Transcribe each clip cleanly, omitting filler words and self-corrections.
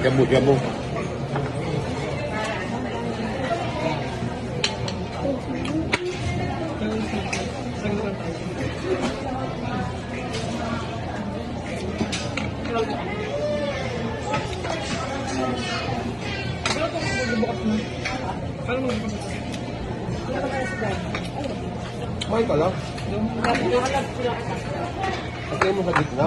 Jabu-jabu. May ka lang. Lagay mo sa gitna.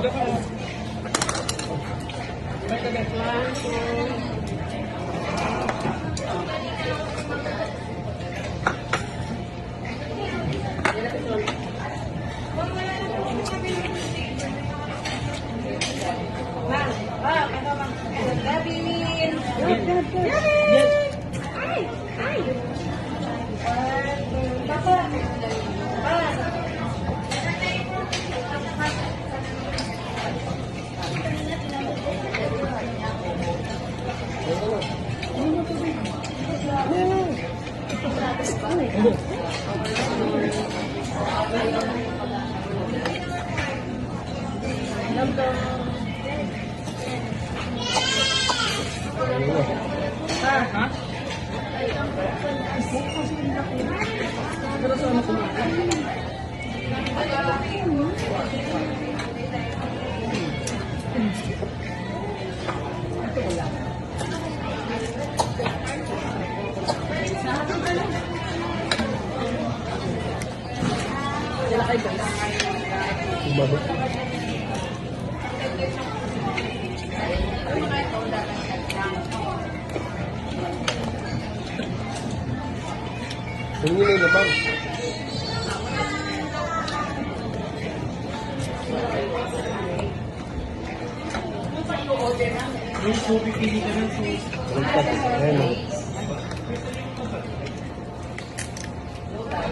Ini nih depan.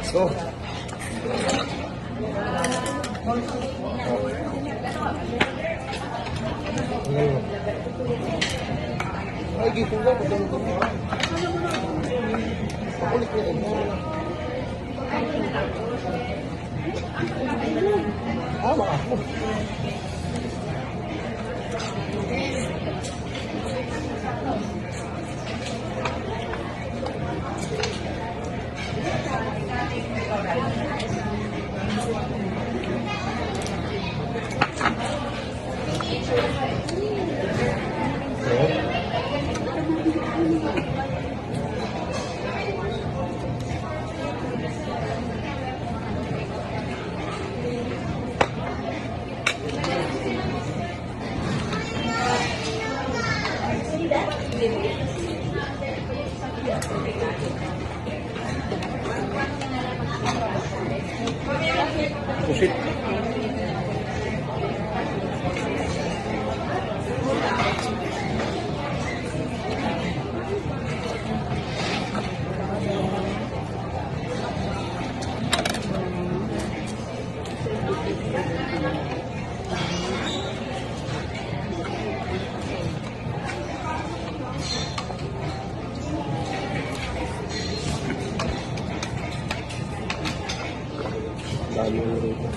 Oh. Ay, gitu ba? Kulit niya rin. Tama ako. Pusit. Dami mo rito.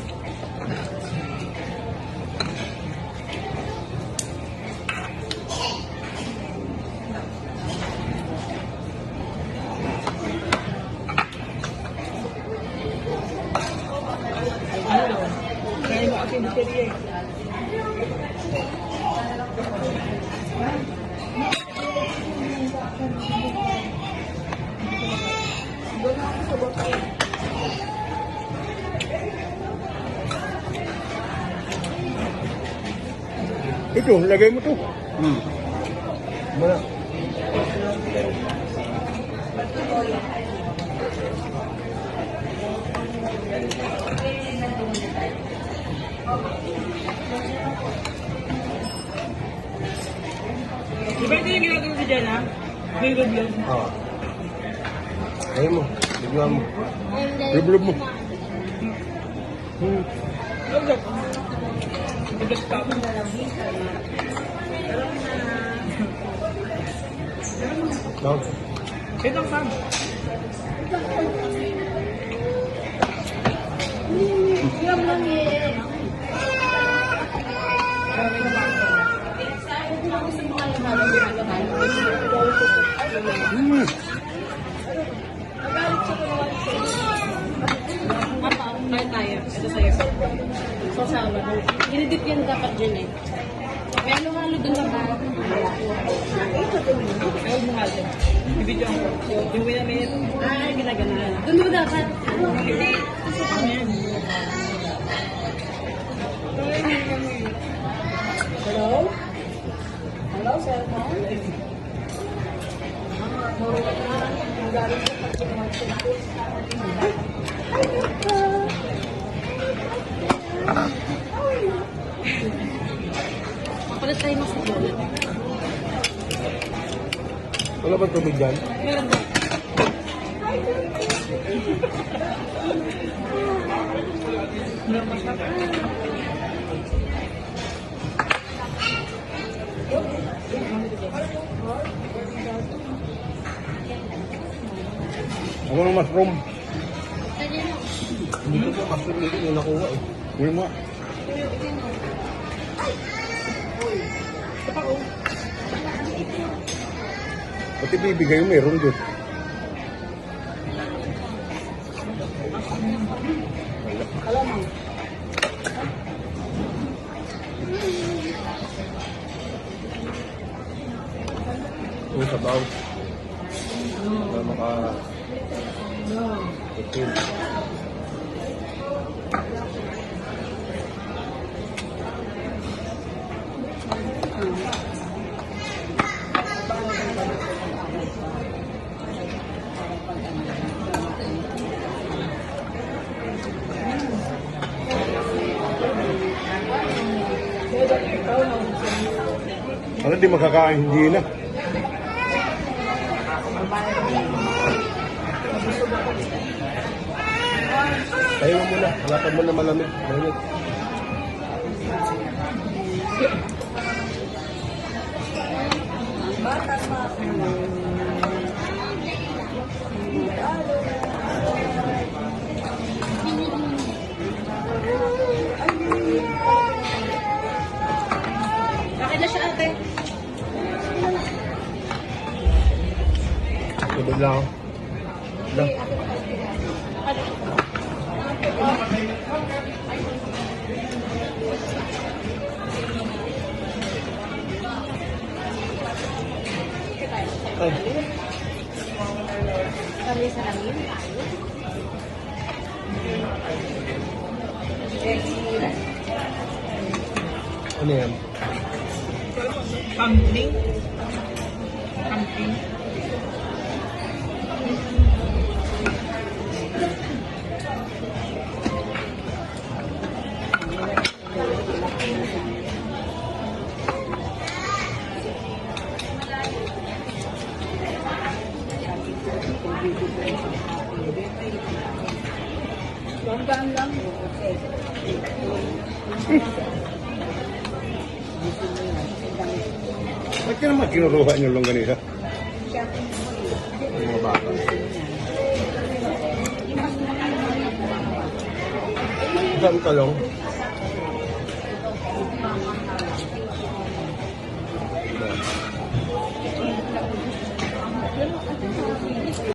Ito, lagay mo to. Mana? Diba ito yung ginagawa ko dyan, ha? Vlog. Oo. Lagay mo. Bigyan mo. Lub-lub mo. Vlog. Vlog pa ako. No? Ito ang fan. Siram lang eh. Gusto mo kayo Kaya tayo. Ito sa'yo. Sasawa. Dinidip yan dapat dyan eh. May halo-halo dun sa bawah. Ayaw mo nga dyan. Ibigyan ko. Yung minamit. Ginagana. Doon mo dapat. Hindi. Susukan mo yan. Hello? Hello, cellphone? Papalit tayo mas ito. Wala ba tubig dyan? Meron ba? Meron pa siya. Ako ng mushroom. Kanya mo. Hindi ko mushroom dito yung nakuha eh. Uy mo. Pati bibigay mo meron doon. Alam mo. Yung sabaw. Na maka... Okay. Ano di makakain, hindi na. Tayo mo muna, halapan mo na malamig. Malamig. Bakit na siya ate? Sabag lang ako. Lang. Ay, Kami sa langin. ano yan? Camping. Camping. Banggaan lang. Ba't ka naman kinuruha niyo longganisa? Mga baka. Saan talong?